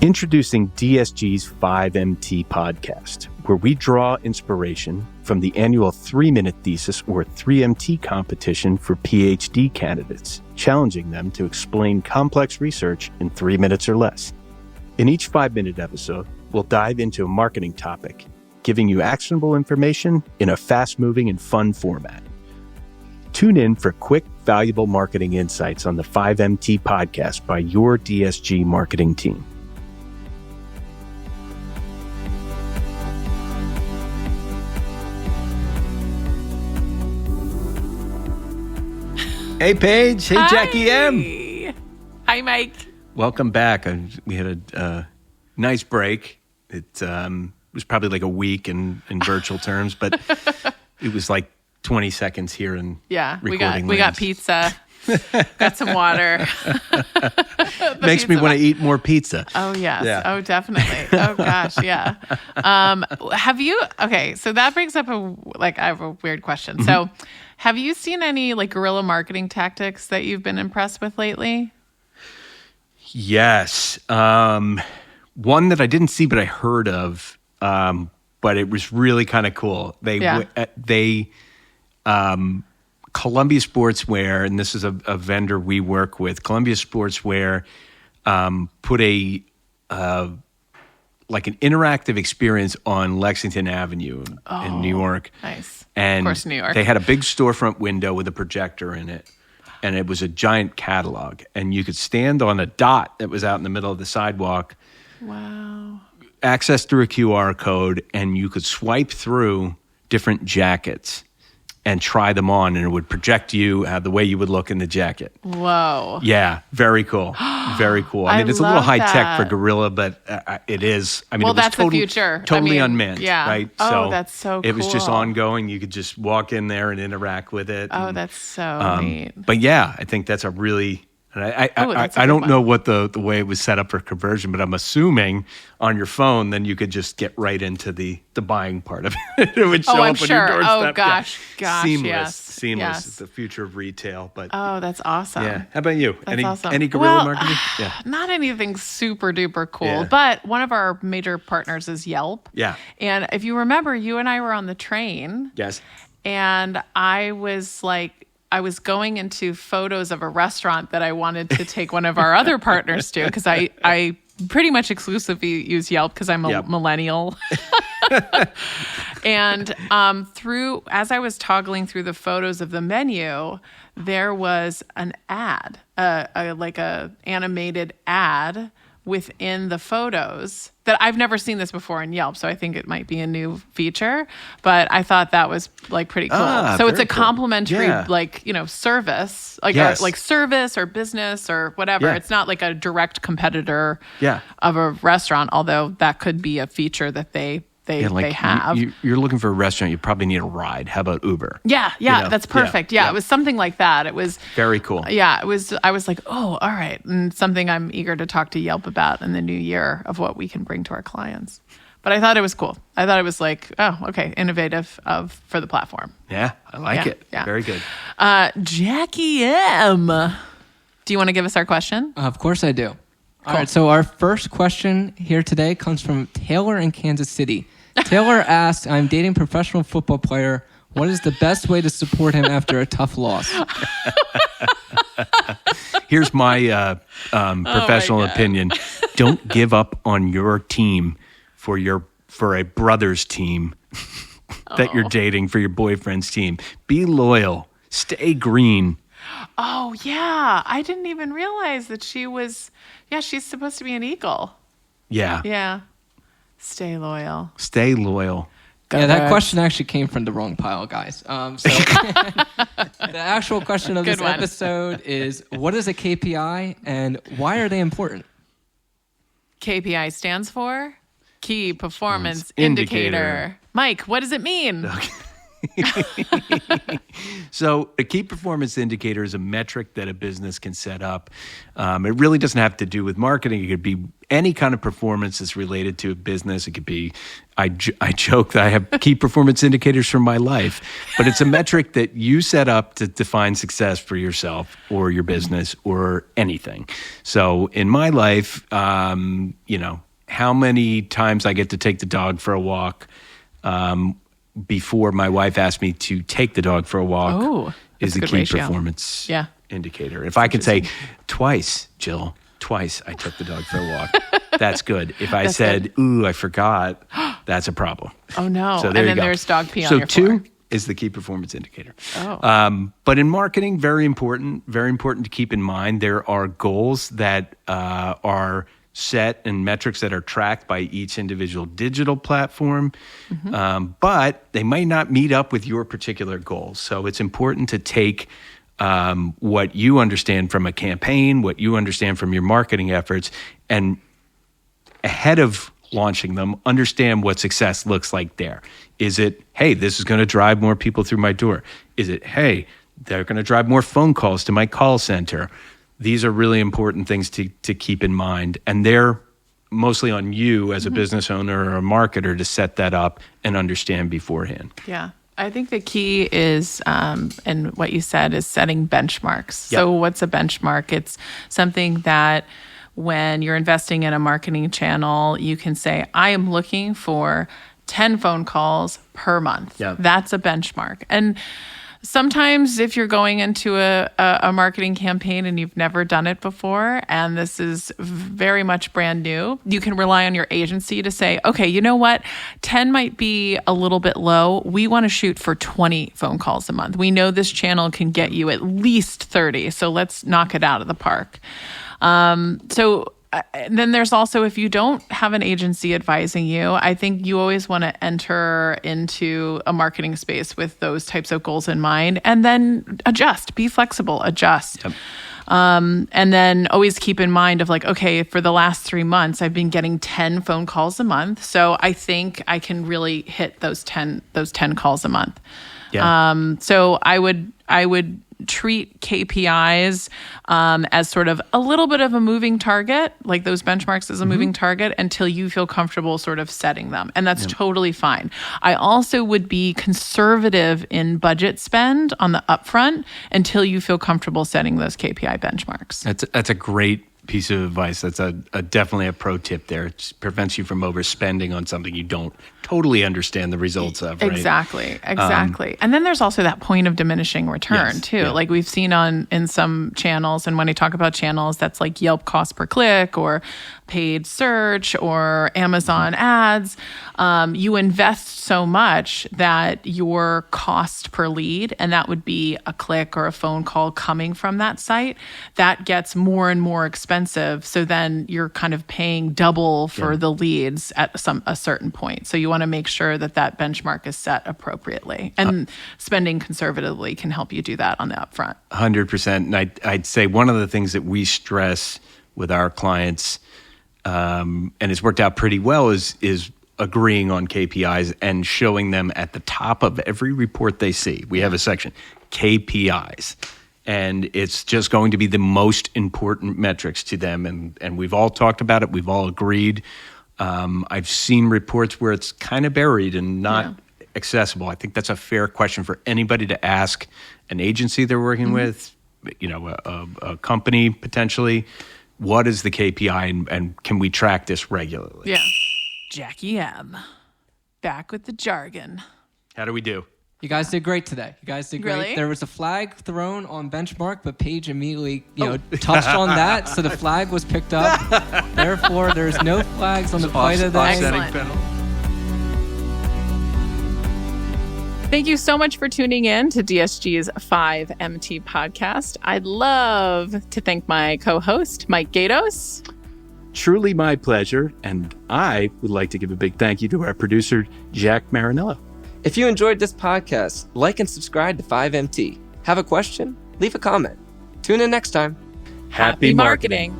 Introducing DSG's 5MT podcast, where we draw inspiration from the annual 3-minute thesis or 3MT competition for PhD candidates, challenging them to explain complex research in 3 minutes or less. In each 5-minute episode, we'll dive into a marketing topic, giving you actionable information in a fast-moving and fun format. Tune in for quick, valuable marketing insights on the 5MT podcast by your DSG marketing team. Hey, Paige. Hey, Hi. Jackie M. Hi, Mike. Welcome back. We had a nice break. It was probably like a week in virtual terms, but it was like 20 seconds here in recording we got pizza, got some water. Makes me want to eat more pizza. Oh yes. Yeah. Oh definitely. Oh gosh, yeah. So that brings up I have a weird question. So have you seen any guerrilla marketing tactics that you've been impressed with lately? Yes. One that I didn't see, but I heard of, but it was really kind of cool. Columbia Sportswear, and this is a vendor we work with, Columbia Sportswear put an interactive experience on Lexington Avenue in New York. Nice. And of course, New York. They had a big storefront window with a projector in it, and it was a giant catalog. And you could stand on a dot that was out in the middle of the sidewalk. Wow. Access through a QR code, and you could swipe through different jackets and try them on, and it would project you the way you would look in the jacket. Whoa. Yeah, very cool. Very cool. I mean, it's a little high tech for Gorilla, but it is. I mean, it was that's the future. Totally unmanned, yeah. right? Oh, that's so cool. It was just ongoing. You could just walk in there and interact with it. Oh, that's so neat. But yeah, I think that's a really... And that's a I good don't one. know what the way it was set up for conversion, but I'm assuming on your phone, then you could just get right into the buying part of it. It would show I'm up on sure. your doorstep. Oh, gosh. Seamless. Yes. It's the future of retail. But Oh, that's awesome. yeah. How about you? That's awesome. Any guerrilla marketing? Yeah. Not anything super duper cool, Yeah. but one of our major partners is Yelp. Yeah. And if you remember, you and I were on the train. Yes. And I was going into photos of a restaurant that I wanted to take one of our other partners to, because I pretty much exclusively use Yelp because I'm a millennial. And as I was toggling through the photos of the menu, there was an ad, a animated ad within the photos that I've never seen this before in Yelp, so I think it might be a new feature, but I thought that was pretty cool. So it's a complimentary service, service or business or whatever. Yeah. It's not like a direct competitor Yeah. of a restaurant, although that could be a feature that they have. You're looking for a restaurant, you probably need a ride. How about Uber? Yeah, that's perfect. Yeah, it was something like that. It was very cool. Yeah, it was. I was like, oh, all right, and something I'm eager to talk to Yelp about in the new year of what we can bring to our clients. But I thought it was cool. I thought it was innovative for the platform. Yeah, I like it. Yeah. Very good. Jackie M. Do you want to give us our question? Of course I do. All right, so our first question here today comes from Taylor in Kansas City. Taylor asks, I'm dating a professional football player. What is the best way to support him after a tough loss? Here's my professional opinion. Don't give up on your team for a brother's team that you're dating, for your boyfriend's team. Be loyal. Stay green. Oh, yeah. I didn't even realize that she's supposed to be an Eagle. Yeah. Yeah. Stay loyal. Stay loyal. That question actually came from the wrong pile, guys. The actual question of this episode is, what is a KPI and why are they important? KPI stands for Key Performance Indicator. Mike, what does it mean? So a key performance indicator is a metric that a business can set up. It really doesn't have to do with marketing. It could be any kind of performance that's related to a business. It could be, I joke that I have key performance indicators for my life, but it's a metric that you set up to define success for yourself or your business or anything. So in my life, how many times I get to take the dog for a walk, before my wife asked me to take the dog for a walk is a key performance indicator. If I could say twice, Jill, twice I took the dog for a walk, that's good. If I said, ooh, I forgot, that's a problem. Oh, no. So and then there's dog pee on your floor. floor. So 2 is the key performance indicator. But in marketing, very important to keep in mind, there are goals that are set and metrics that are tracked by each individual digital platform, but they might not meet up with your particular goals. So it's important to take what you understand from a campaign, what you understand from your marketing efforts, and ahead of launching them, understand what success looks like there. Is it, hey, this is going to drive more people through my door? Is it, hey, they're going to drive more phone calls to my call center? These are really important things to keep in mind. And they're mostly on you as a business owner or a marketer to set that up and understand beforehand. Yeah. I think the key is, and what you said, is setting benchmarks. Yep. So what's a benchmark? It's something that when you're investing in a marketing channel, you can say, I am looking for 10 phone calls per month. Yep. That's a benchmark. And sometimes if you're going into a marketing campaign and you've never done it before, and this is very much brand new, you can rely on your agency to say, okay, you know what? 10 might be a little bit low. We want to shoot for 20 phone calls a month. We know this channel can get you at least 30, so let's knock it out of the park. Then there's also, if you don't have an agency advising you, I think you always want to enter into a marketing space with those types of goals in mind, and then adjust, be flexible, adjust. Yep. And then always keep in mind of like, okay, for the last 3 months, I've been getting 10 phone calls a month. So I think I can really hit those 10 calls a month. Yeah. So I would treat KPIs as sort of a little bit of a moving target, like those benchmarks as a moving target, until you feel comfortable sort of setting them. And that's totally fine. I also would be conservative in budget spend on the upfront until you feel comfortable setting those KPI benchmarks. That's a great piece of advice. That's definitely a pro tip there. It prevents you from overspending on something you don't totally understand the results of, right? Exactly. And then there's also that point of diminishing return too. Yeah. Like we've seen in some channels, and when I talk about channels, that's like Yelp cost per click or paid search or Amazon ads. You invest so much that your cost per lead, and that would be a click or a phone call coming from that site, that gets more and more expensive. So then you're kind of paying double for the leads at a certain point. So you want to make sure that benchmark is set appropriately, and spending conservatively can help you do that on the upfront. 100%. And I'd say one of the things that we stress with our clients, and it's worked out pretty well, is agreeing on KPIs and showing them at the top of every report they see. We have a section, KPIs. And it's just going to be the most important metrics to them. And we've all talked about it. We've all agreed. I've seen reports where it's kind of buried and not accessible. I think that's a fair question for anybody to ask an agency they're working with, a company potentially. What is the KPI and can we track this regularly? Yeah. Jackie M. Back with the jargon. How do we do? You guys did great today. You guys did great. Really? There was a flag thrown on benchmark, but Paige immediately, touched on that, so the flag was picked up. Therefore, there's no flags on the fight of the Excellent. Thank you so much for tuning in to DSG's 5MT podcast. I'd love to thank my co-host, Mike Gatos. Truly my pleasure. And I would like to give a big thank you to our producer, Jack Marinello. If you enjoyed this podcast, like and subscribe to 5MT. Have a question? Leave a comment. Tune in next time. Happy marketing.